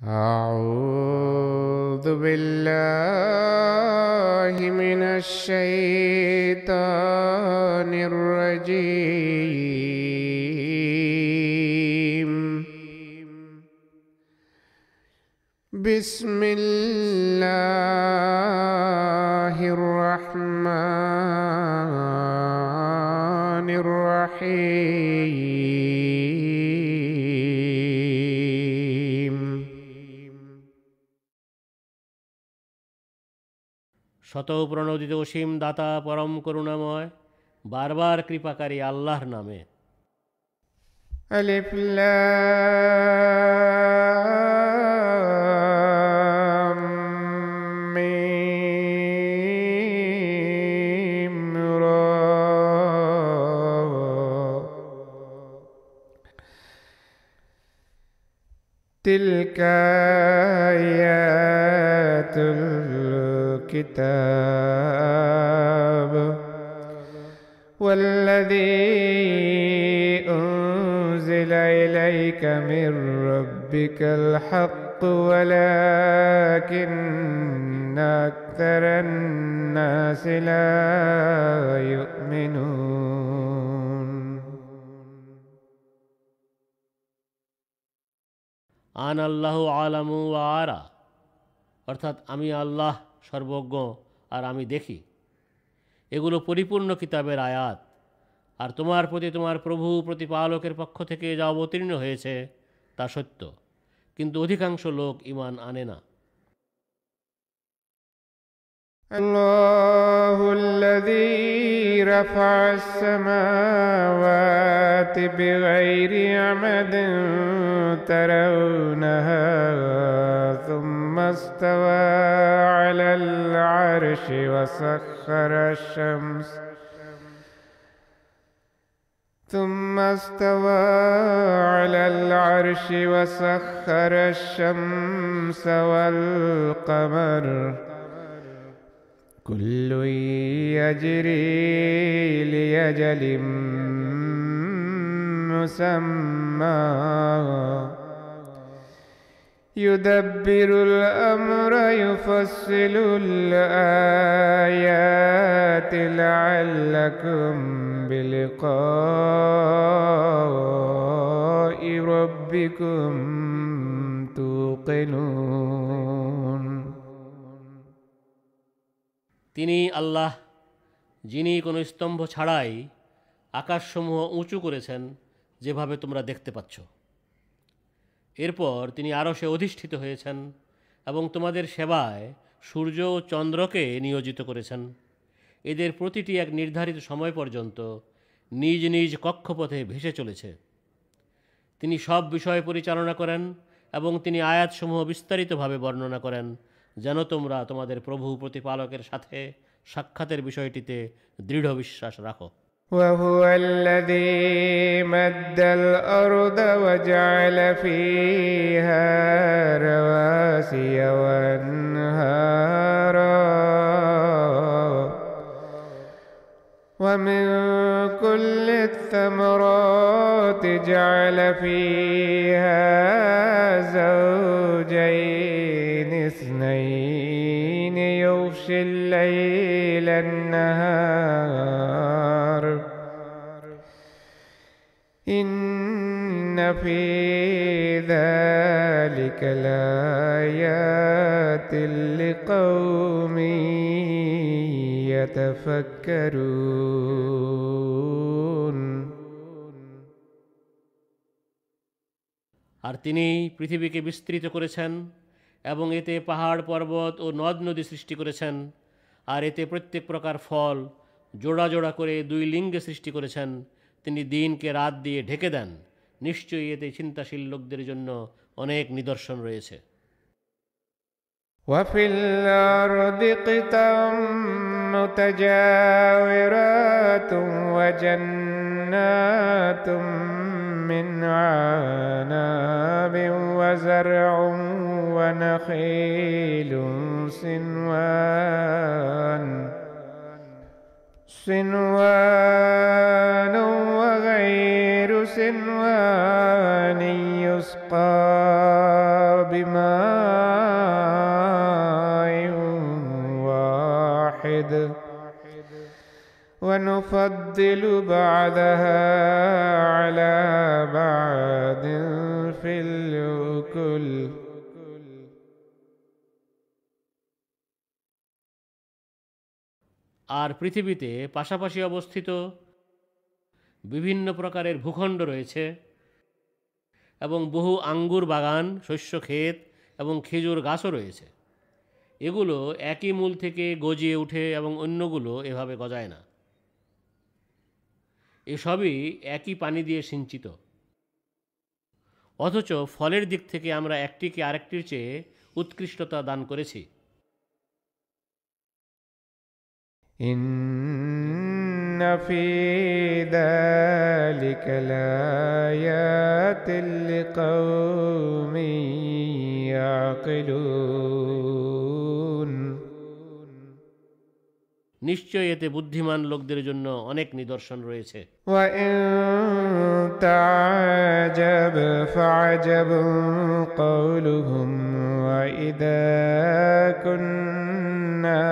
أعوذ بالله من الشيطان الرجيم. بسم الله الرحمن الرحيم. শতপ্রণোদিত অসীম দাতা পরম করুণাময় বারবার কৃপাকারী আল্লাহর নামে। ألف لام ميم را تلك آيات الكتاب والذي أنزل إليك من ربك الحق ولكن أكثر الناس لا يؤمنون. আন আল্লাহু আলামু ওয়া আরা, অর্থাৎ আমি আল্লাহ সর্বজ্ঞ আর আমি দেখি। এগুলো পরিপূর্ণ কিতাবের আয়াত, আর তোমার প্রতি তোমার প্রভু প্রতিপালকের পক্ষ থেকে যা অবতীর্ণ হয়েছে তা সত্য, কিন্তু অধিকাংশ লোক ঈমান আনে না। الله الذي رفع السماوات بغير عمد ترونها ثم استوى على العرش وسخر الشمس والقمر كل يجري لأجل مسمى يدبر الأمر يفصل الآيات لعلكم بلقاء ربكم توقنون. তিনি আল্লাহ, যিনি কোনো স্তম্ভ ছাড়াই আকাশসমূহ উঁচু করেছেন, যেভাবে তোমরা দেখতে পাচ্ছ। এরপর তিনি আরশে অধিষ্ঠিত হয়েছেন এবং তোমাদের সেবায় সূর্য ও চন্দ্রকে নিয়োজিত করেছেন। এদের প্রতিটি এক নির্ধারিত সময় পর্যন্ত নিজ নিজ কক্ষপথে ভেসে চলেছে। তিনি সব বিষয় পরিচালনা করেন এবং তিনি আয়াতসমূহ বিস্তারিতভাবে বর্ণনা করেন, যেন তোমরা তোমাদের প্রভু প্রতিপালকের সাথে সাক্ষাতের বিষয়টিতে দৃঢ় বিশ্বাস রাখো। وهو الذي مد الأرض وجعل فيها رواسي وأنهارا ومن كل الثمرات جعل فيها زوجين اثنين يغشي الليل النهار إن في ذلك لآيات لقوم يتفكرون. আর তিনি পৃথিবীকে বিস্তৃত করেছেন এবং এতে পাহাড় পর্বত ও নদ নদী সৃষ্টি করেছেন, আর এতে প্রত্যেক প্রকার ফল জোড়া জোড়া করে দুই লিঙ্গে সৃষ্টি করেছেন। তিনি দিনকে রাত দিয়ে ঢেকে দেন। নিশ্চয়ই এতে চিন্তাশীল লোকদের জন্য অনেক নিদর্শন রয়েছে। وفي الأرض قطع متجاورات وجنات من عناب وزرع ونخيل صنوان وغير صنوان يسقى بماء ونفضل بعضها على بعض في الأكل আর পৃথিবীতে পাশাপাশি অবস্থিত বিভিন্ন প্রকারের ভূখণ্ড রয়েছে এবং বহু আঙ্গুর বাগান, শস্য ক্ষেত এবং খেজুর গাছও রয়েছে। এগুলো একই মূল থেকে গজিয়ে ওঠে এবং অন্যগুলো এভাবে গজায় না। এসবই একই পানি দিয়ে সিঞ্চিত। অথচ ফলের দিক থেকে আমরা একটিকে আরেকটির চেয়ে উৎকৃষ্টতা দান করেছি। إن في ذلك لآيات لقوم يعقلون নিশ্চয়ই এতে বুদ্ধিমান লোকদের জন্য অনেক নিদর্শন রয়েছে। وإن تعجب فعجب قولهم وإذا كنا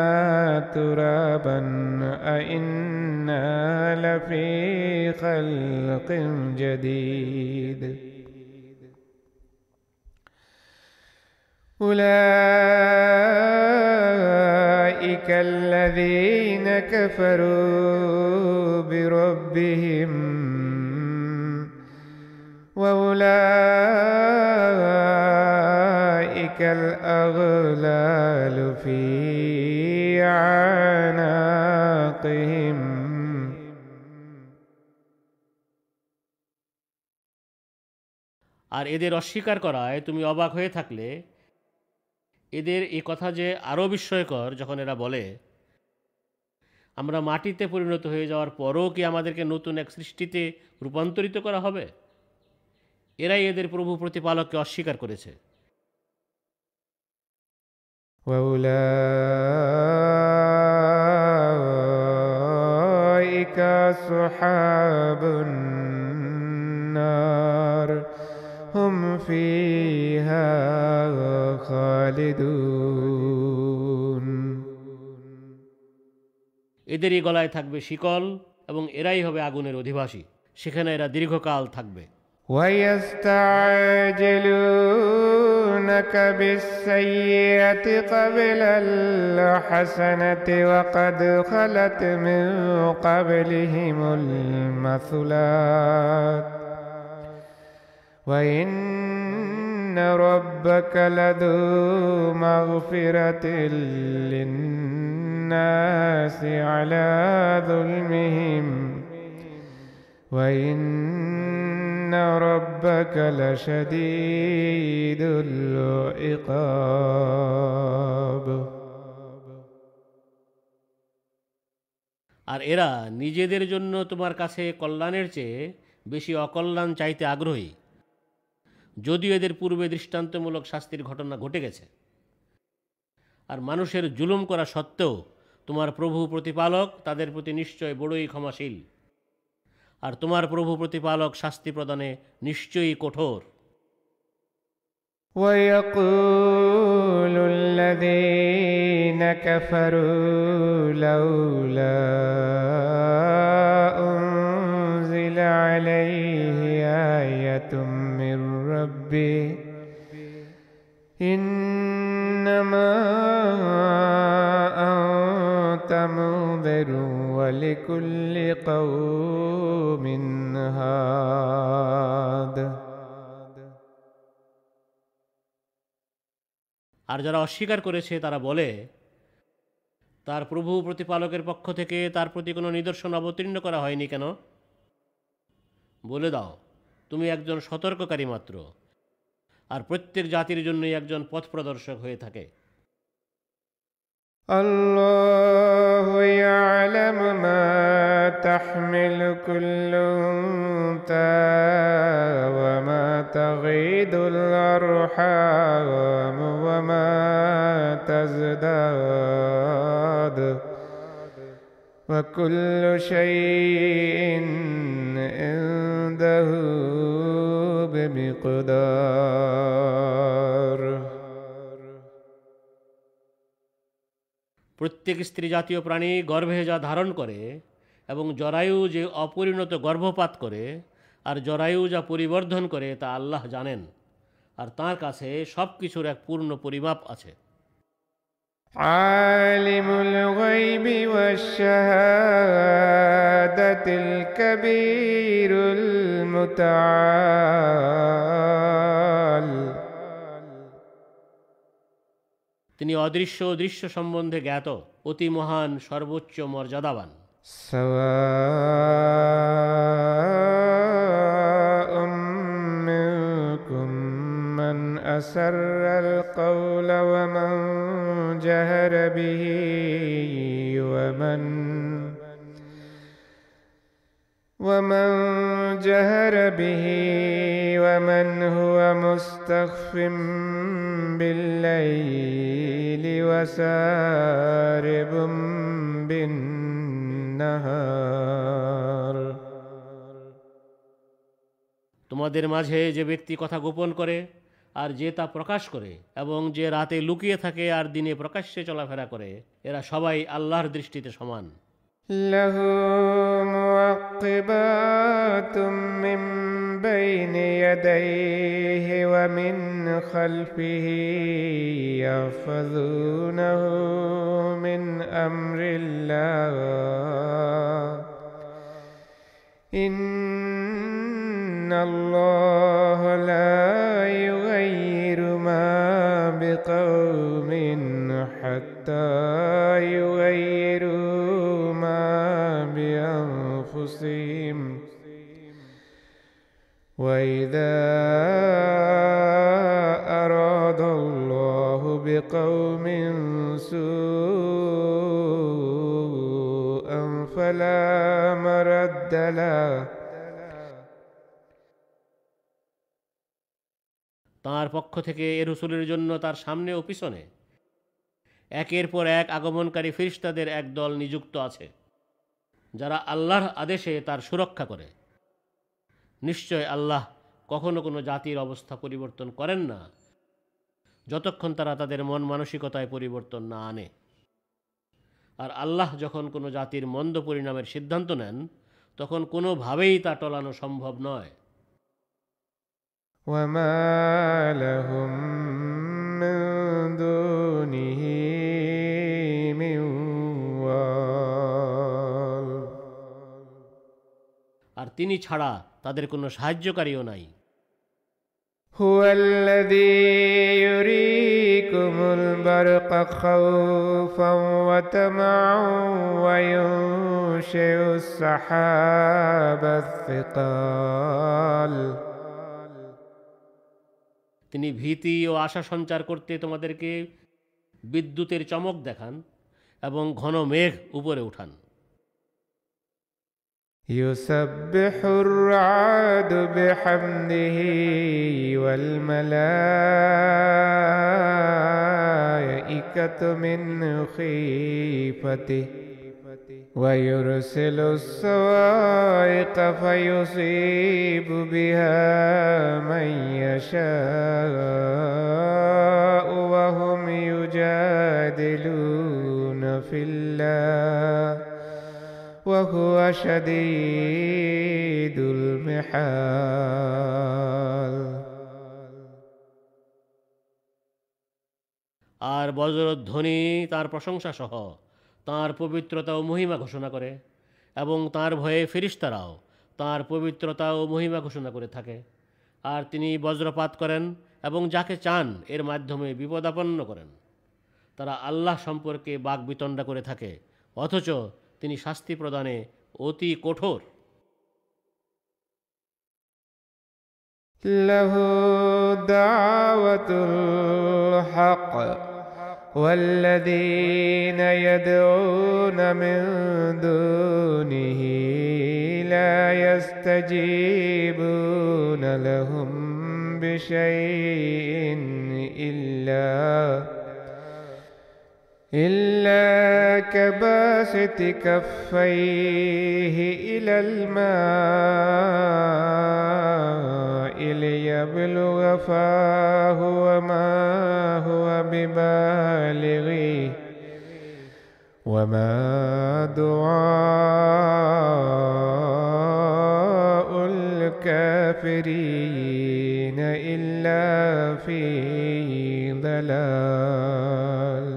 ترابا أإنا لفي خلق جديد أولئك الذين كفروا بربهم وأولئك الأغلال في أعناقهم আর এদের অস্বীকার করায় তুমি অবাক হয়ে থাকলে এদের এই কথা যে আরও বিস্ময়কর যখন এরা বলে, আমরা মাটিতে পরিণত হয়ে যাওয়ার পরও কি আমাদেরকে নতুন এক সৃষ্টিতে রূপান্তরিত করা হবে? এরাই এদের প্রভু প্রতিপালককে অস্বীকার করেছে। وأولئك أصحاب النار هم فيها خالدون এদেরই গলায় থাকবে শিকল এবং এরাই হবে আগুনের অধিবাসী, সেখানে এরা দীর্ঘকাল থাকবে। ويستعجلونك بالسيئة قبل الحسنة وقد خلت من قبلهم المثلات وإن ربك لذو مغفرة للناس على ظلمهم وإن ربك لشديد العقاب আর এরা নিজেদের জন্য তোমার কাছে কল্যাণের চেয়ে বেশি অকল্যাণ চাইতে আগ্রহী, যদিও এদের পূর্বে দৃষ্টান্তমূলক শাস্তির ঘটনা ঘটে গেছে। আর মানুষের জুলুম করা সত্ত্বেও তোমার প্রভু প্রতিপালক তাদের প্রতি নিশ্চয় বড়ই ক্ষমাশীল, আর তোমার প্রভু প্রতিপালক শাস্তি প্রদানে নিশ্চয়ই কঠোর। ويقول الذين كفروا لولا أنزل عليه آية من ربه إنما أنت منذر ولكل قوم هاد আর যারা অস্বীকার করেছে তারা বলে, তার প্রভু প্রতিপালকের পক্ষ থেকে তার প্রতি কোনো নিদর্শন অবতীর্ণ করা হয়নি কেন? বলে দাও, তুমি একজন সতর্ককারী মাত্র, আর প্রত্যেক জাতির জন্যই একজন পথ প্রদর্শক হয়ে থাকে। الله يعلم ما تحمل كل أنثى وما تغيض الأرحام وما تزداد وكل شيء عنده بمقدار প্রত্যেক স্ত্রী জাতীয় প্রাণী গর্ভে যা ধারণ করে এবং জরায়ু যে অপরিণত গর্ভপাত করে আর জরায়ু যা পরিবর্ধন করে তা আল্লাহ জানেন, আর তাঁর কাছে সব কিছুর এক পূর্ণ পরিমাপ আছে। আলিমুল গায়বি ওয়াশ শাহাদাতিল কাবীরুল মুতাআল। তিনি অদৃশ্য ও দৃশ্য সম্বন্ধে জ্ঞাত, অতি মহান, সর্বোচ্চ মর্যাদাবান। সাওয়াউম মিনকুম মান আসাররাল কওলা ওয়া মান জাহারা বিহি ওয়া মান হুয়া মুস্তাখফিম বিল-লাইলি ওয়া সারিবুম বিন-নাহার। তোমাদের মাঝে যে ব্যক্তি কথা গোপন করে আর যে তা প্রকাশ করে এবং যে রাতে লুকিয়ে থাকে আর দিনে প্রকাশ্যে চলাফেরা করে, এরা সবাই আল্লাহর দৃষ্টিতে সমান। লাহু মুআক্কিবাতুম মিন বাইনি ইয়াদাইহি ওয়া মিন খালফিহি ইয়াহফাযুনাহু মিন আমরিল্লাহ। ইন্নাল্লাহা লা ইউগাইয়িরু মা বিকাওমিন হাত্তা ইউগাইয়িরু মা বিআনফুসিহিম ওয়া ইযা আরাদাল্লাহু বিকাওমিন সুআন ফালা মারাদ্দা লাহু। তাঁর পক্ষ থেকে এ রসুলের জন্য তার সামনে ও পিছনে একের পর এক আগমনকারী ফেরেশতাদের এক দল নিযুক্ত আছে, যারা আল্লাহর আদেশে তার সুরক্ষা করে। নিশ্চয় আল্লাহ কখনো কোনো জাতির অবস্থা পরিবর্তন করেন না যতক্ষণ তারা তাদের মন মানসিকতায় পরিবর্তন না আনে। আর আল্লাহ যখন কোনো জাতির মন্দ পরিণামের সিদ্ধান্ত নেন তখন কোনোভাবেই তা টলানো সম্ভব নয়। وما لهم من دونه من ওয়াল। আর তিনি ছাড়া তাদের কোনো সাহায্যকারীও নাই। هو الذي يريكم البرق خوفا وطمعا وينشئ السحاب الثقال। তিনি ভীতি ও আশা সঞ্চার করতে তোমাদেরকে বিদ্যুতের চমক দেখান এবং ঘন মেঘ উপরে উঠান। يسبح الرعد بحمده والملائكة من خيفته ويرسل الصواعق فيصيب بها من يشاء وهم يجادلون في الله وهو شديد المحال। আর বজ্রধ্বনি তার প্রশংসা সহ তাঁর পবিত্রতা ও মহিমা ঘোষণা করে এবং তাঁর ভয়ে ফেরেশতারাও তাঁর পবিত্রতা ও মহিমা ঘোষণা করে থাকে। আর তিনি বজ্রপাত করেন এবং যাকে চান এর মাধ্যমে বিপদাপন্ন করেন। তারা আল্লাহ সম্পর্কে বাকবিতণ্ডা করে থাকে, অথচ তিনি শাস্তি প্রদানে অতি কঠোর। লাহু দাওয়াতুল হক والذين يدعون من دونه لا يستجيبون لهم بشيء إلا كباسط كفيه إلى الماء ليبلغ فاه وما هو ببالغه وما دعاء الكافرين إلا في ضلال।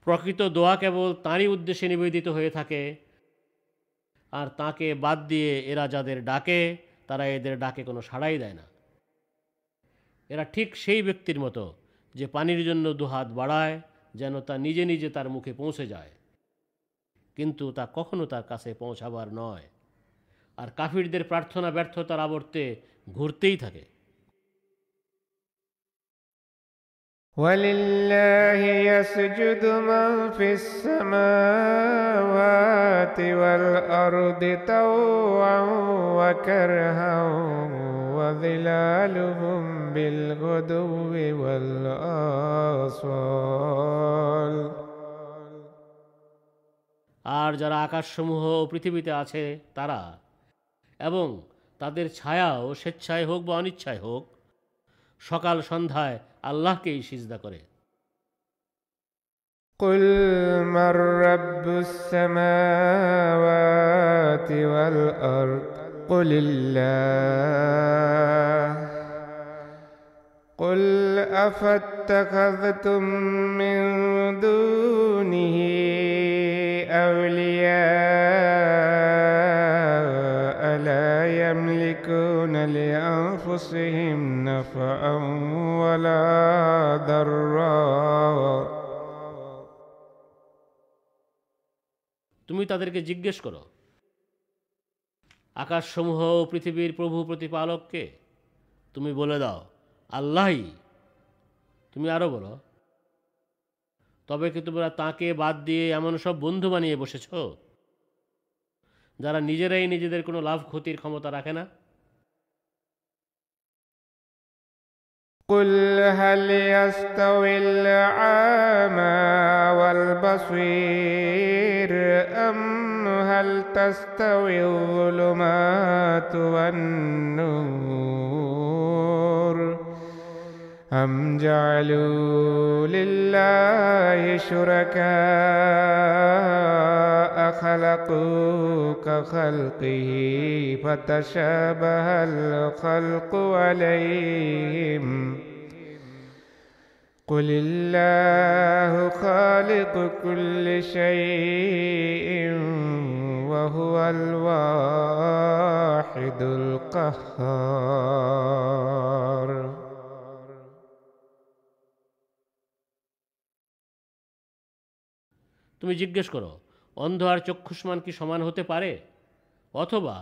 প্রকৃত দোয়া কেবল তাঁরই উদ্দেশ্যে নিবেদিত হয়ে থাকে, আর তাঁকে বাদ দিয়ে এরা যাদের ডাকে তারা এদের ডাকে কোনো সাড়াই দেয় না। এরা ঠিক সেই ব্যক্তির মতো যে পানির জন্য দুহাত বাড়ায় যেন তা নিজে নিজে তার মুখে পৌঁছে যায়, কিন্তু তা কখনো তার কাছে পৌঁছাবার নয়। আর কাফিরদের প্রার্থনা ব্যর্থতার আবর্তে ঘুরতেই থাকে। ولله يسجد من في السماوات والأرض طوعا وكرها وظلالهم بالغدو والآصال। আর যারা আকাশসমূহ ও পৃথিবীতে আছে তারা, এবং তাদের ছায়াও স্বেচ্ছায় হোক বা অনিচ্ছায় হোক, সকাল সন্ধ্যায় আল্লাহকেই সিজদা করে। قل من رب السماوات والأرض قل الله قل أفاتخذتم من دونه أولياء لا يملكون لأنفسهم نفعا ولا ضرا। তুমি তাদেরকে জিজ্ঞেস করো, আকাশসমূহ ও পৃথিবীর প্রভু প্রতিপালককে? তুমি বলে দাও, আল্লাহই। তুমি আরও বলো, তবে কি তোমরা তাঁকে বাদ দিয়ে এমন সব বন্ধু বানিয়ে বসেছ যারা নিজেরাই নিজেদের কোনো লাভ ক্ষতির ক্ষমতা রাখে না? قل هل يستوي الأعمى والبصير أم هل تستوي الظلمات والنور أم جعلوا لله شركاء خلقوا كخلقه فتشابه الخلق عليهم قل الله خالق كل شيء وهو الواحد القهار। তুমি জিজ্ঞেস করো, অন্ধ আর চক্ষুষ্মান কি সমান হতে পারে? অথবা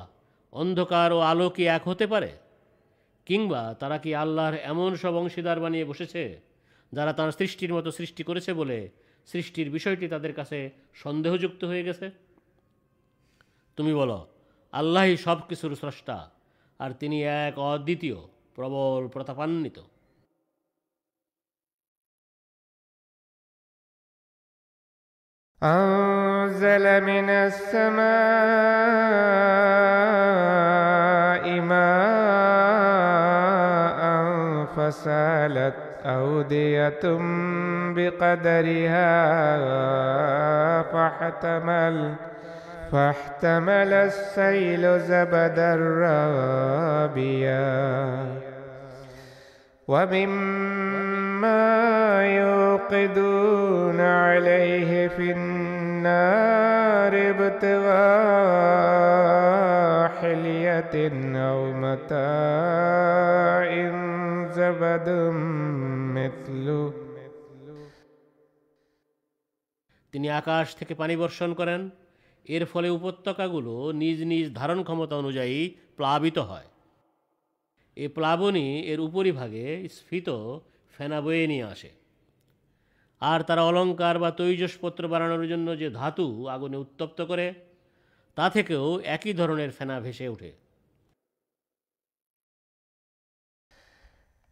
অন্ধকার ও আলো কি এক হতে পারে? কিংবা তারা কি আল্লাহর এমন সব অংশীদার বানিয়ে বসেছে যারা তাঁর সৃষ্টির মতো সৃষ্টি করেছে বলে সৃষ্টির বিষয়টি তাদের কাছে সন্দেহযুক্ত হয়ে গেছে? তুমি বলো, আল্লাহই সব কিছুর স্রষ্টা, আর তিনি এক অদ্বিতীয়, প্রবল, প্রতাপান্বিত। أنزل من السماء ماء فسالت أودية بقدرها فاحتمل السيل زبدا رابيا ومما يوقدون عليه في النار ابتغاء حلية أو متاع زبد مثله। তিনি আকাশ থেকে পানি বর্ষণ করেন, এর ফলে উপত্যকাগুলো নিজ নিজ ধারণ ক্ষমতা অনুযায়ী প্লাবিত হয়। এ প্লাবনই এর উপরিভাগে স্ফীত ফেনা বয়ে নিয়ে আসে। আর তারা অলঙ্কার বা তৈজসপত্র বানানোর জন্য যে ধাতু আগুনে উত্তপ্ত করে তা থেকেও একই ধরনের ফেনা ভেসে ওঠে।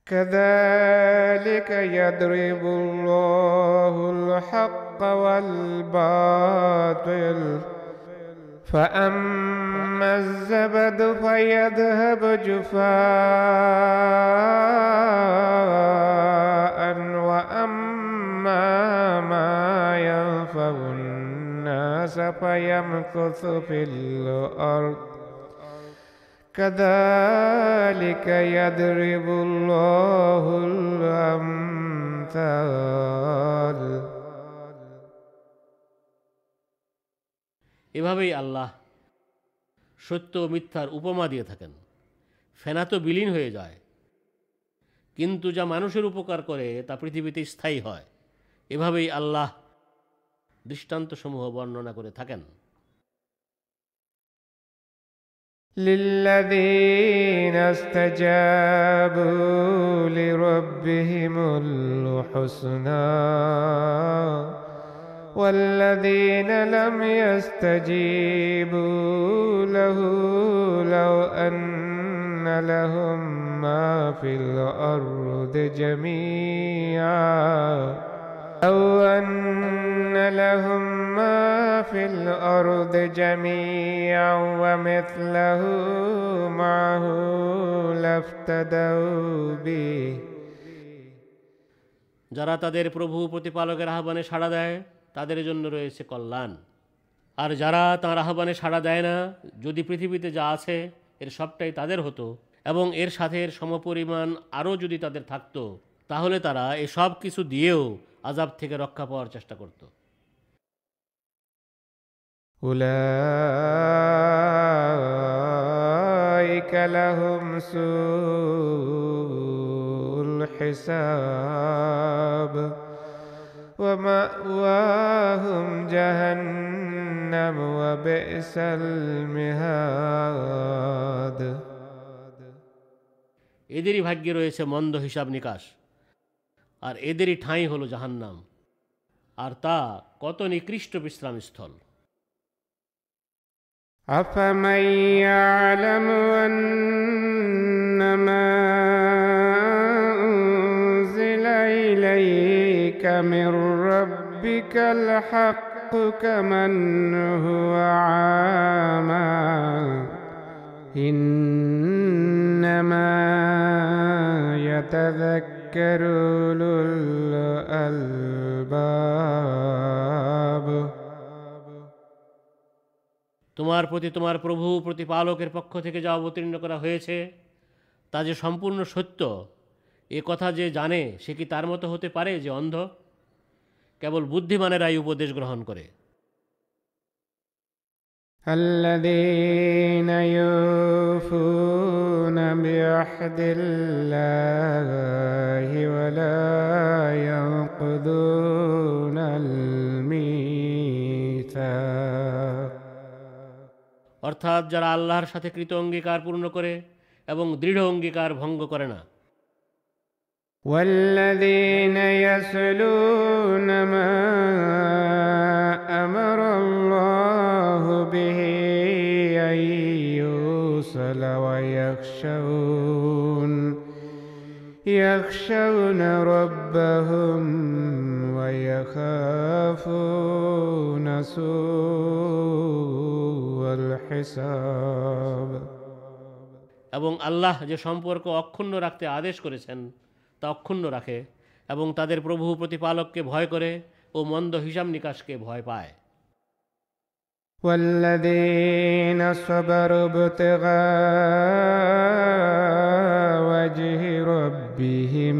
كذلك يضرب الله الحق والباطل فأما الزبد فيذهب جفاء وأما فيمكث في الأرض كذلك يضرب الله الأمثال এভাবেই আল্লাহ সত্য ও মিথ্যার উপমা দিয়ে থাকেন। ফেনা তো বিলীন হয়ে যায়, কিন্তু যা মানুষের উপকার করে তা পৃথিবীতে স্থায়ী হয়। এভাবেই আল্লাহ দৃষ্টান্তসমূহ বর্ণনা করে থাকেন। للذين استجابوا لربهم الحسنى والذين لم يستجيبوا له لو أن لهم ما في الأرض جميعا أو أن لهم ما في الأرض جميعا ومثله معه لافتدوا به যারা তাদের প্রভু প্রতিপালকের আহ্বানে সাড়া দেয় তাদের জন্য রয়েছে কল্যাণ। আর যারা তাঁর আহ্বানে সাড়া দেয় না, যদি পৃথিবীতে যা আছে এর সবটাই তাদের হতো এবং এর সাথে এর সমপরিমাণ আরও যদি তাদের থাকতো, তাহলে তারা এই সব কিছু দিয়েও আযাব থেকে রক্ষা পাওয়ার চেষ্টা করত। أولئك لهم سوء الحساب ومأواهم جهنم وبئس المهاد এদেরই ভাগ্যে রয়েছে মন্দ হিসাব নিকাশ, আর এদেরই ঠাঁই হলো জাহান্নাম, আর তা কত নিকৃষ্ট বিশ্রামস্থল। أفمن يعلم أنما أنزل إليك من ربك الحق كمن هو عامى إنما يتذكر أولو الألباب তোমার প্রতি তোমার প্রভু প্রতিপালকের পক্ষ থেকে যা অবতীর্ণ করা হয়েছে তা যে সম্পূর্ণ সত্য, এ কথা যে জানে সে কি তার মতো হতে পারে যে অন্ধ? কেবল বুদ্ধিমানেরাই উপদেশ গ্রহণ করে। الذين يوفون بعهد الله ولا ينقضون الميثاق অর্থাৎ যারা আল্লাহর সাথে কৃত অঙ্গীকার পূর্ণ করে এবং দৃঢ় অঙ্গীকার ভঙ্গ করে না। والذين يصلون ما أمر الله به أن يوصل ويخشون ربهم ويخافون سوء الحساب এবং আল্লাহ যে সম্পর্ক অক্ষুণ্ণ রাখতে আদেশ করেছেন তা অক্ষুণ্ণ রাখে এবং তাদের প্রভু প্রতিপালককে ভয় করে ও মন্দ হিসাব নিকাশকে ভয় পায়। والذين صبروا ابتغاء وجه ربهم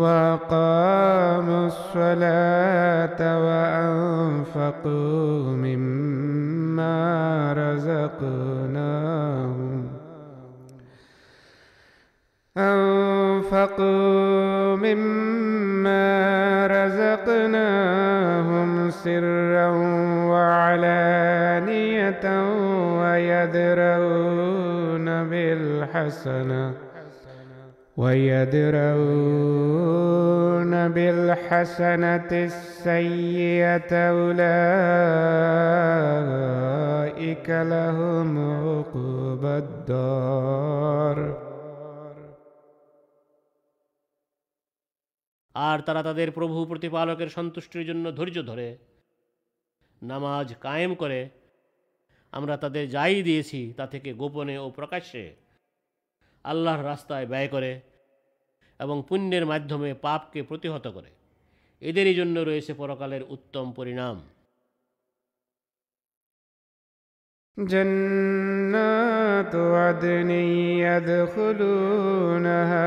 وأقاموا الصلاة وأنفقوا مما رزقناهم سرا وعلانية ويدرؤون بالحسنة السيئة أولئك لهم عقبى الدار আর তারা তাদের প্রভু প্রতিপালকের সন্তুষ্টির জন্য ধৈর্য ধরে নামাজ কায়েম করে আমরা তাদের যাই দিয়েছি তা থেকে গোপনে ও প্রকাশ্যে আল্লাহর রাস্তায় ব্যয় করে এবং পুণ্যের মাধ্যমে পাপকে প্রতিহত করে, এদেরই জন্য রয়েছে পরকালের উত্তম পরিণাম। جنات عدن يدخلونها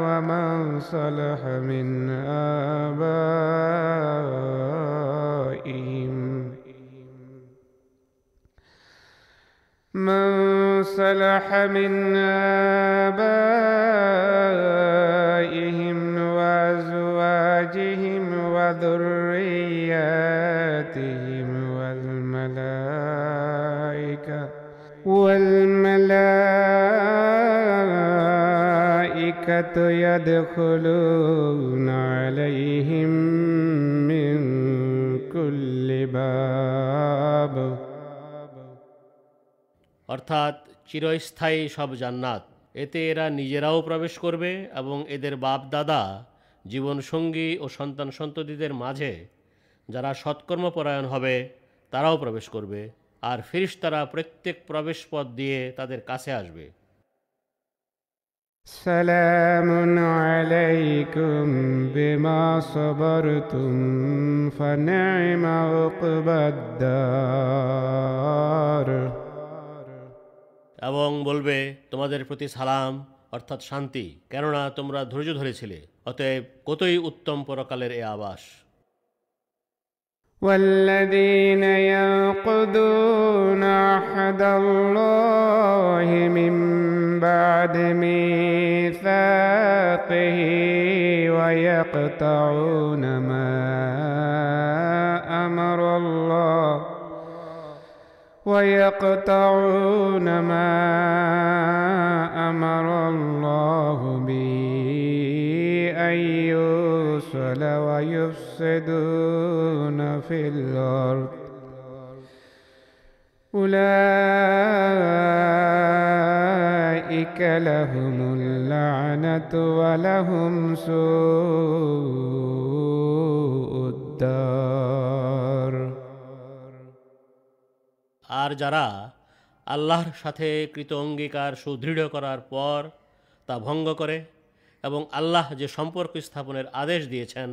ومن صلح من آبائهم وأزواجهم وذرياتهم والملائكة يدخلون عليهم من كل باب অর্থাৎ চিরস্থায়ী সব জান্নাত, এতে এরা নিজেরাও প্রবেশ করবে এবং এদের বাপ দাদা, জীবনসঙ্গী ও সন্তান সন্ততিদের মাঝে যারা সৎকর্মপরায়ণ হবে তারাও প্রবেশ করবে, আর ফেরেশতারা প্রত্যেক প্রবেশ পথ দিয়ে তাদের কাছে আসবে। সালামুন আলাইকুম বিমা সাবারতুম ফানি'মা উকবাদ-দার। এবং বলবে, তোমাদের প্রতি সালাম অর্থাৎ শান্তি, কেননা তোমরা ধৈর্য ধরেছিলে, অতএব কতই উত্তম পরকালের এ আবাস। والذين ينقضون عهد الله من بعد ميثاقه ويقطعون ما أمر الله به أن يوصل ويفسدون في الأرض أولئك لهم اللعنة ولهم سوء الدار। আর যারা আল্লাহর সাথে কৃত অঙ্গীকার সুদৃঢ় করার পর তা ভঙ্গ করে এবং আল্লাহ যে সম্পর্ক স্থাপনের আদেশ দিয়েছেন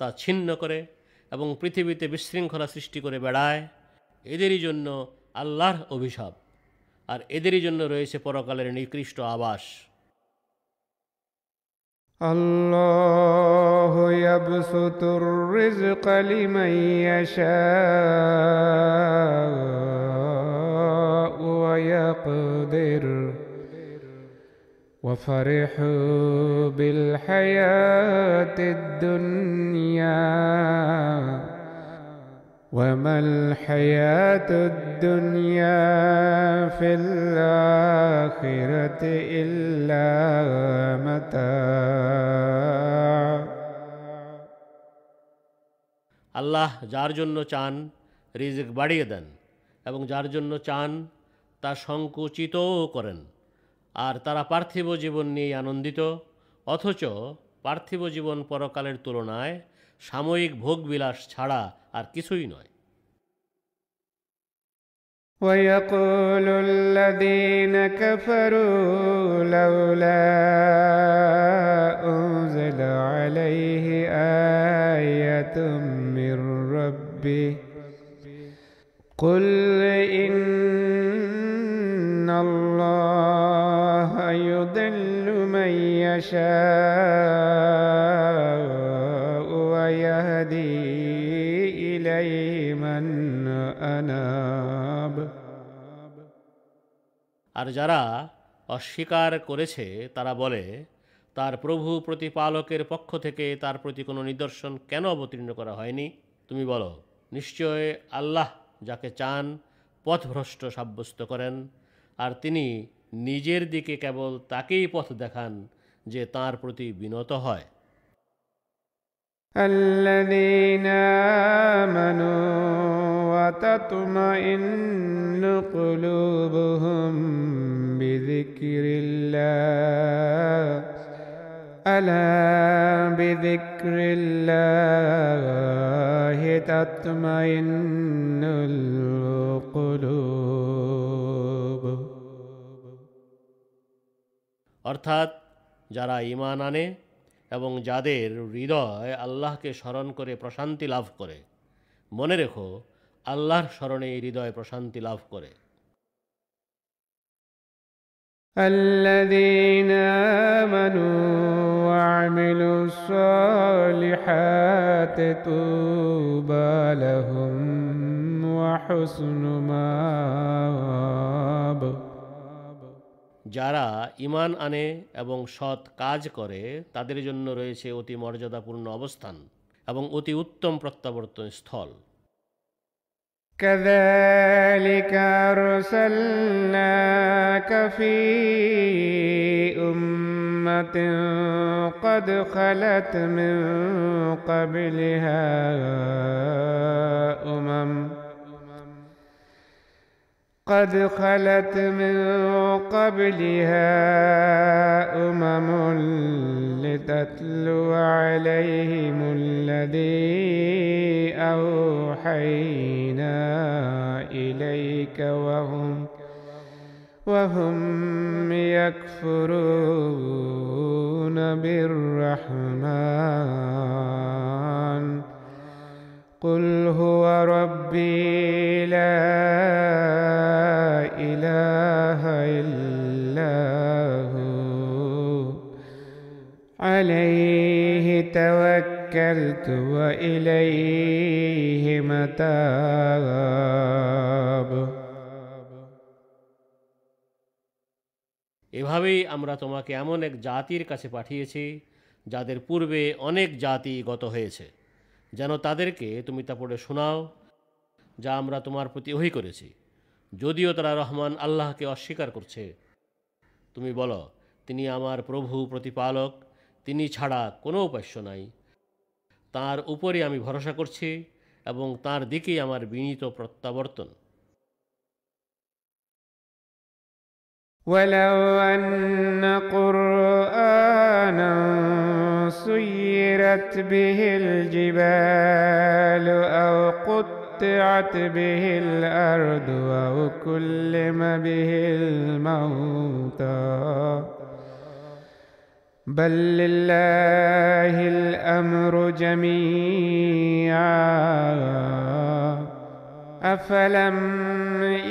তা ছিন্ন করে এবং পৃথিবীতে বিশৃঙ্খলা সৃষ্টি করে বেড়ায়, এদেরই জন্য আল্লাহর অভিশাপ, আর এদেরই জন্য রয়েছে পরকালের নিকৃষ্ট আবাস। আল্লাহু ইয়াবসুতুর রিজকা লিমান ইয়াশাউ ওয়া ইয়াকদির وفرحوا بالحياة الدنيا وما الحياة الدنيا في الآخرة إلا متاع। আল্লাহ যার জন্য চান রিজিক বাড়িয়ে দেন এবং যার জন্য চান তা সংকুচিতও করেন, আর তারা পার্থিব জীবন নিয়ে আনন্দিত, অথচ পার্থিব জীবন পরকালের তুলনায় সাময়িক ভোগবিলাস ছাড়া আর কিছুই নয়। ويقول الذين كفروا لولا أنزل عليه آية من ربه قل إن الله يضل من يشاء ويهدي إليه من أناب। আর যারা অস্বীকার করেছে তারা বলে, তার প্রভু প্রতিপালকের পক্ষ থেকে তার প্রতি কোনো নিদর্শন কেন অবতীর্ণ করা হয়নি? তুমি বলো, নিশ্চয় আল্লাহ যাকে চান পথভ্রষ্ট সাব্যস্ত করেন, আর তিনি নিজের দিকে কেবল তাকেই পথ দেখান যে তাঁর প্রতি বিনত হয়। الذين آمنوا وتطمئن قلوبهم بذكر الله ألا بذكر الله تطمئن القلوب। অর্থাৎ যারা ঈমান আনে এবং যাদের হৃদয় আল্লাহকে স্মরণ করে প্রশান্তি লাভ করে, মনে রেখো আল্লাহর স্মরণে হৃদয় প্রশান্তি লাভ করে। الذين آمنوا وعملوا الصالحات طوبى لهم وحسن مآب। যারা ঈমান আনে এবং সৎ কাজ করে তাদের জন্য রয়েছে অতি মর্যাদাপূর্ণ অবস্থান এবং অতি উত্তম প্রত্যাবর্তন স্থল। كذلك أرسلناك في أمة قد خلت من قبلها أمم لتتلو عليهم الذي أوحينا إليك وهم يكفرون بالرحمن قل هو ربي لا إله إلا هو عليه توكلت وإليه متاب। এভাবেই আমরা তোমাকে এমন এক জাতির কাছে পাঠিয়েছি যাদের পূর্বে অনেক জাতি গত হয়েছে, যেন তাদেরকে তুমি তা পড়ে শোনাও যা আমরা তোমার প্রতি ওহী করেছি। যদিও তারা রহমান আল্লাহকে অস্বীকার করছে, তুমি বলো, তিনি আমার প্রভু প্রতিপালক, তিনি ছাড়া কোনো উপাস্য নাই, তাঁর উপরই আমি ভরসা করছি এবং তাঁর দিকেই আমার বিনীত প্রত্যাবর্তন। ولو أن قرآنا سيرت به الجبال أو قطعت به الأرض أو كلم به الموتى بل لله الأمر جميعا أفلم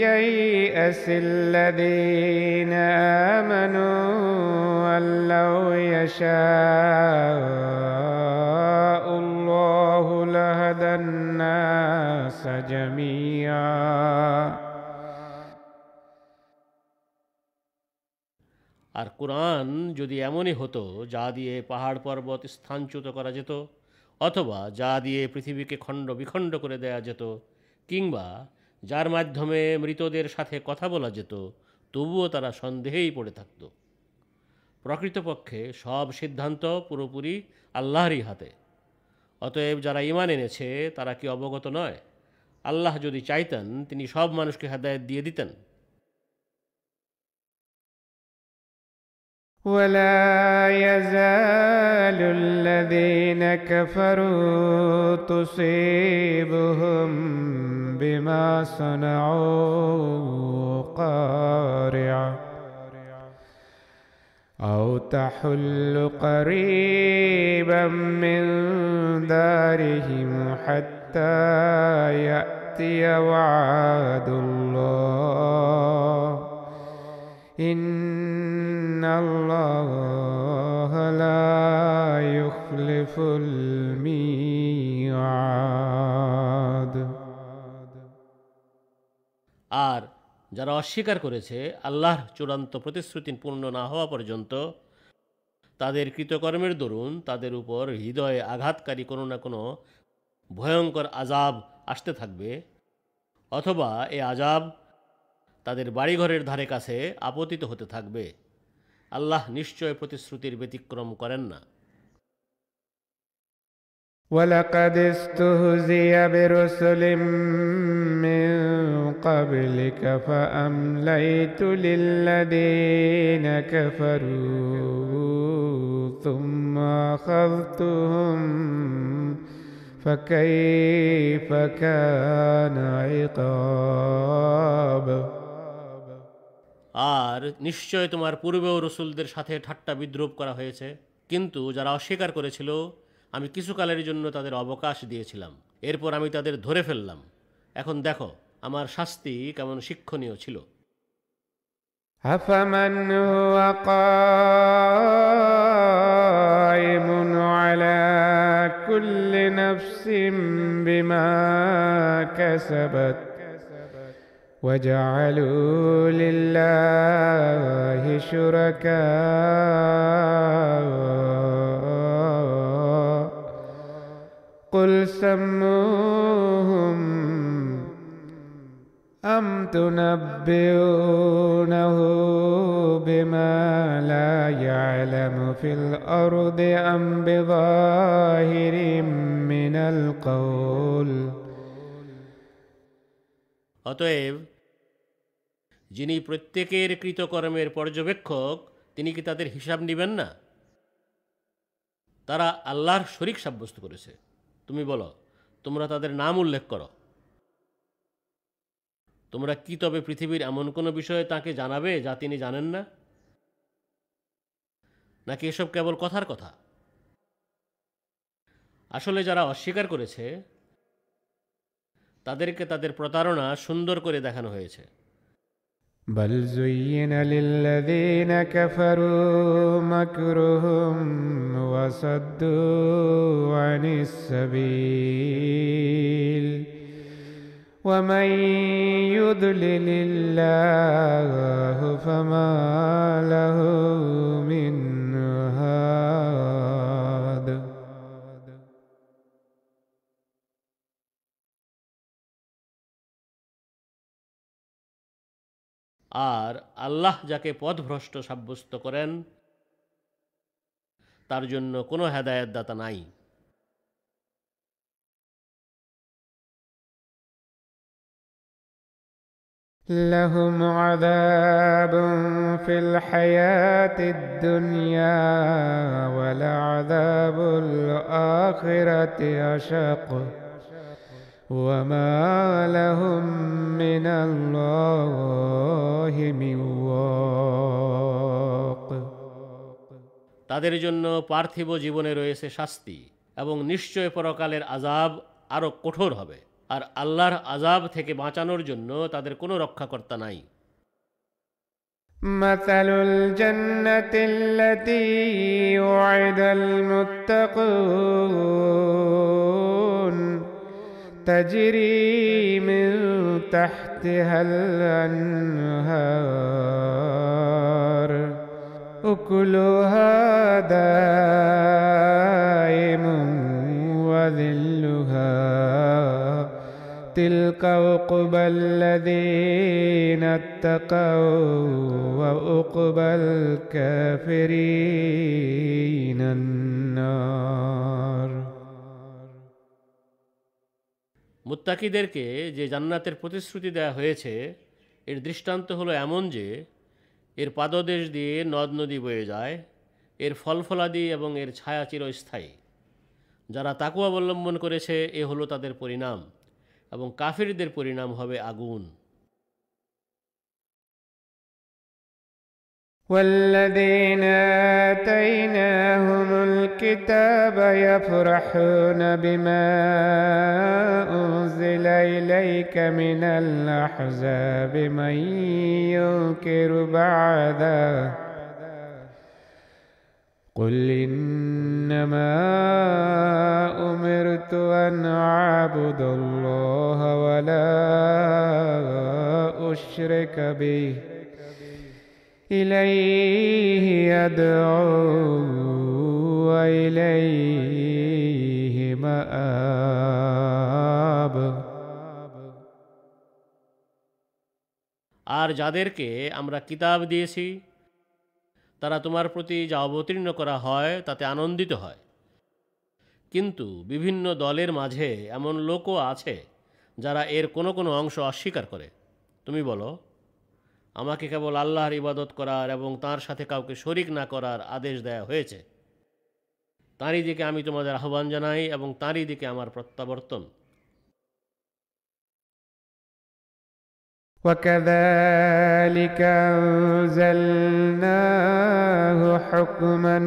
ييأس الذين آمنوا أن لو يشاء الله لهدى الناس جميعا। আর কোরআন যদি এমনই হতো যা দিয়ে পাহাড় পর্বত স্থানচ্যুত করা যেত, অথবা যা দিয়ে পৃথিবীকে খণ্ড বিখণ্ড করে দেয়া যেত, কিংবা যার মাধ্যমে মৃতদের সাথে কথা বলা যেত, তবুও তারা সন্দেহেই পড়ে থাকত। প্রকৃতপক্ষে সব সিদ্ধান্ত পুরোপুরি আল্লাহরই হাতে। অতএব যারা ঈমান এনেছে তারা কি অবগত নয়? আল্লাহ যদি চাইতেন তিনি সব মানুষকে হেদায়েত দিয়ে দিতেন। ولا يزال الذين كفروا تصيبهم بما صنعوا قارعة أو تحل قريبا من دارهم حتى يأتي وعد الله إن الله لا يخلف الميعاد। আর যারা অস্বীকার করেছে আল্লাহর চূড়ান্ত প্রতিশ্রুতি পূর্ণ না হওয়া পর্যন্ত তাদের কৃতকর্মের দরুন তাদের উপর হৃদয়ে আঘাতকারী কোনো না কোনো ভয়ঙ্কর আযাব আসতে থাকবে, অথবা এ আযাব তাদের বাড়িঘরের ধারে কাছে আপতিত হতে থাকবে। আল্লাহ নিশ্চয় প্রতিশ্রুতির ব্যতিক্রম করেন না। ولقد استهزئ برسل من قبلك فأمليت للذين كفروا ثم أخذتهم فكيف كان عقاب। আর নিশ্চয় তোমার পূর্বেও রসুলদের সাথে ঠাট্টা বিদ্রূপ করা হয়েছে, কিন্তু যারা অস্বীকার করেছিল আমি কিছুকালের জন্য তাদের অবকাশ দিয়েছিলাম, এরপর আমি তাদের ধরে ফেললাম। এখন দেখো আমার শাস্তি কেমন শিক্ষণীয় ছিল। أفمن هو قائم على كل نفس بما كسبت وجعلوا لله شركاء قل سموهم أم تنبئونه بما لا يعلم في الأرض أم بظاهر من القول অতএব যিনি প্রত্যেকের কৃতকর্মের পর্যবেক্ষক তিনি কি তাদের হিসাব নেবেন না? তারা আল্লাহর শরীক সাব্যস্ত করেছে। তুমি বলো, তোমরা তাদের নাম উল্লেখ করো। তোমরা কি তবে পৃথিবীর এমন কোনো বিষয়ে তাকে জানাবে যা তিনি জানেন না? নাকি এসব কেবল কথার কথা? আসলে যারা অস্বীকার করেছে তাদেরকে তাদের প্রতারণা সুন্দর করে দেখানো হয়েছে। بل زين للذين كفروا مكرهم وصدوا عن السبيل ومن يضلل الله فما له من هاد আর আল্লাহ যাকে পথভ্রষ্ট সাব্যস্ত করেন তার জন্য কোনো হেদায়েতদাতা নাই। لهم عذاب في الحياة الدنيا ولعذاب الآخرة أشق وما لهم من الله من واق তাদের জন্য পার্থিব জীবনে রয়েছে শাস্তি এবং নিশ্চয় পরকালের আযাব আরও কঠোর হবে। আর আল্লাহর আযাব থেকে বাঁচানোর জন্য তাদের কোনো রক্ষাকর্তা নাই। مثل الجنة التي وعد المتقون تجري من تحتها الأنهار أكلها دائم وذلها تلك عقبى الذين اتقوا وعقبى الكافرين النار মুত্তাকিদেরকে যে জান্নাতের প্রতিশ্রুতি দেওয়া হয়েছে এর দৃষ্টান্ত হলো এমন যে এর পাদদেশ দিয়ে নদ নদী বয়ে যায়, এর ফলফলাদি এবং এর ছায়া চিরস্থায়ী। যারা তাকওয়া অবলম্বন করেছে এ হলো তাদের পরিণাম, এবং কাফিরদের পরিণাম হবে আগুন। والذين آتيناهم الكتاب يفرحون بما أنزل إليك من الأحزاب من ينكر بعده قل إنما أمرت أن أعبد الله ولا أشرك به إليه يدعو وإليه مآب আর যাদেরকে আমরা কিতাব দিয়েছি তারা তোমার প্রতি যা অবতীর্ণ করা হয় তাতে আনন্দিত হয়। কিন্তু বিভিন্ন দলের মাঝে এমন লোকও আছে যারা এর কোনো কোনো অংশ অস্বীকার করে। তুমি বলো, আমাকে কেবল আল্লাহর ইবাদত করার এবং তাঁর সাথে কাউকে শরিক না করার আদেশ দেয়া হয়েছে। তাঁরই দিকে আমি তোমাদের আহ্বান জানাই এবং তাঁরই দিকে আমার প্রত্যাবর্তন। وكذلك أنزلناه حكما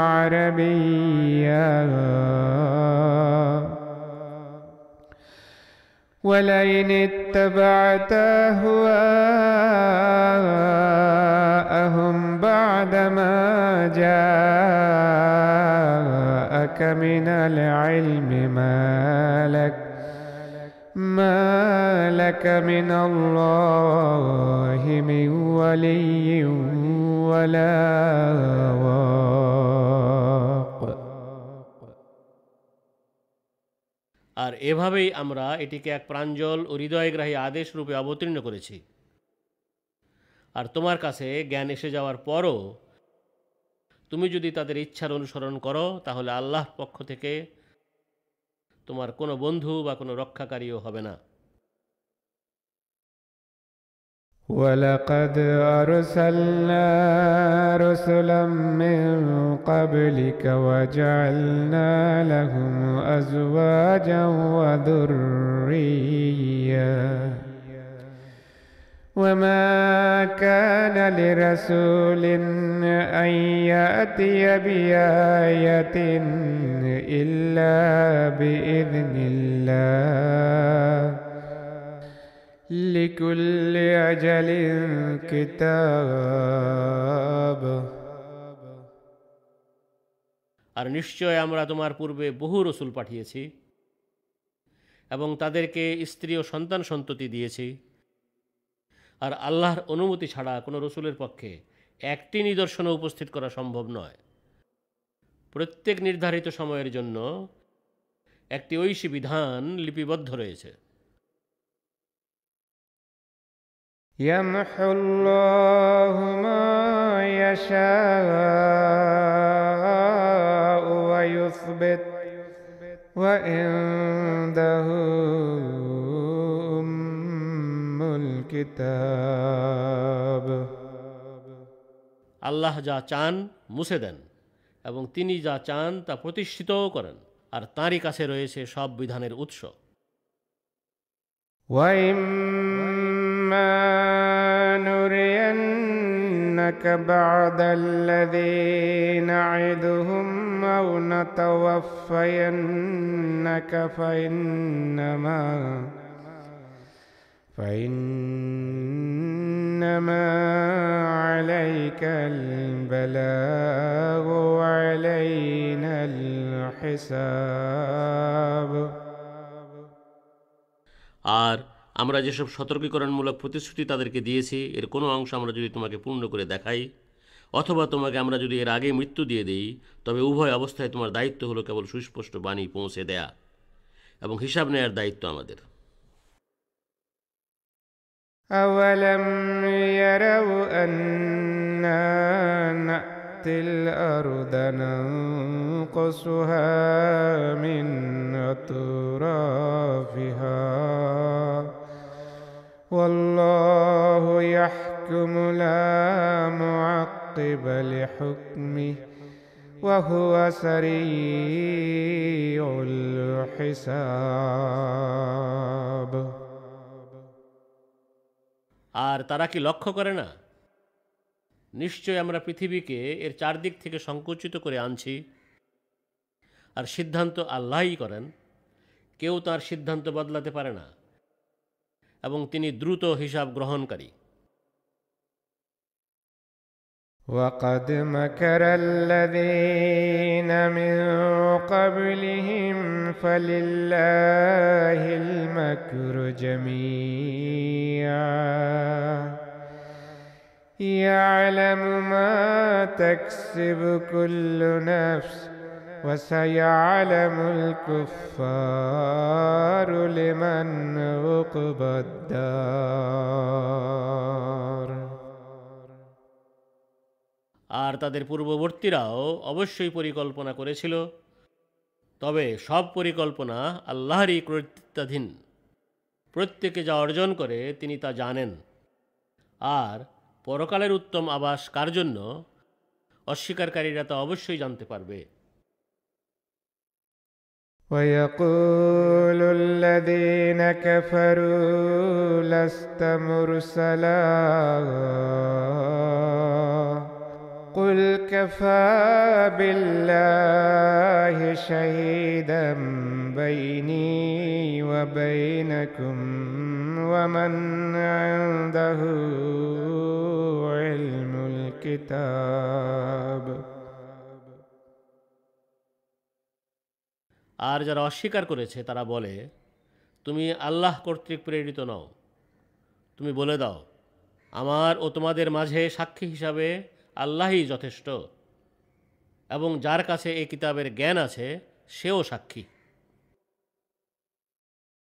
عربيا ولئن اتبعت أهواءهم ما جاءك من العلم ما لك من الله من ولي ولا واق. আর এভাবেই আমরা এটিকে এক প্রাঞ্জল ও হৃদয়গ্রাহী আদেশ রূপে অবতীর্ণ করেছি। আর তোমার কাছে জ্ঞান এসে যাওয়ার পরও তুমি যদি তাদের ইচ্ছার অনুসরণ করো, তাহলে আল্লাহর পক্ষ থেকে তোমার কোনো বন্ধু বা কোনো রক্ষাকারীও হবে না। ولقد أرسلنا رسلا من قبلك وجعلنا لهم أزواجا وذرية وما كان لرسول أن يأتي بآية إلا بإذن الله لكل أجل كتاب. আর নিশ্চয় আমরা তোমার পূর্বে বহু রসুল পাঠিয়েছি এবং তাদেরকে স্ত্রী ও সন্তান সন্ততি দিয়েছি। আর আল্লাহর অনুমতি ছাড়া কোনো রসুলের পক্ষে একটি নিদর্শনও উপস্থিত করা সম্ভব নয়। প্রত্যেক নির্ধারিত সময়ের জন্য একটি ঐশী বিধান লিপিবদ্ধ রয়েছে। يمحو الله ما يشاء ويثبت وعنده أم الكتاب. আল্লাহ যা চান মুছে দেন এবং তিনি যা চান তা প্রতিষ্ঠিতও করেন, আর তাঁরই কাছে রয়েছে সব বিধানের উৎস। وإما نرينك بعض الذي نعدهم أو نتوفينك فإنما عليك البلاغ وعلينا الحساب. আর আমরা যেসব সতর্কীকরণমূলক প্রতিশ্রুতি তাদেরকে দিয়েছি, এর কোনো অংশ আমরা যদি তোমাকে পূর্ণ করে দেখাই অথবা তোমাকে আমরা যদি এর আগে মৃত্যু দিয়ে দিই, তবে উভয় অবস্থায় তোমার দায়িত্ব হলো কেবল সুস্পষ্ট বাণী পৌঁছে দেয়া এবং হিসাব নেয়ার দায়িত্ব আমাদের। أولم يروا أنا نأتي الأرض ننقصها من أطرافها والله يحكم لا معقب لحكمه وهو سريع الحساب. আর তারা কি লক্ষ্য করে না? নিশ্চয় আমরা পৃথিবীকে এর চারদিক থেকে সংকুচিত করে আনছি, আর সিদ্ধান্ত আল্লাহই করেন। কেউ তার সিদ্ধান্ত বদলাতে পারে না এবং তিনি দ্রুত হিসাব গ্রহণকারী। وقد مكر الذين من قبلهم فلله المكر جميعا يعلم ما تكسب كل نفس وسيعلم الكفار لمن عقبى الدار. আর তাদের পূর্ববর্তীরাও অবশ্যই পরিকল্পনা করেছিল, তবে সব পরিকল্পনা আল্লাহরই কর্তৃত্বাধীন। প্রত্যেকে যা অর্জন করে তিনি তা জানেন। আর পরকালের উত্তম আবাস কার জন্য, অস্বীকারীরা তা অবশ্যই জানতে পারবে। ويقول الذين كفروا لست مرسلا قل كفى بالله شهيدا بيني وبينكم ومن عنده علم الكتاب. الكتاب আর যারা অস্বীকার করেছে তারা বলে, তুমি আল্লাহ কর্তৃক প্রেরিত নও। তুমি বলে দাও, আমার ও তোমাদের মাঝে সাক্ষী হিসাবে আল্লাহই যথেষ্ট, এবং যার কাছে এই কিতাবের জ্ঞান আছে সেও সাক্ষী।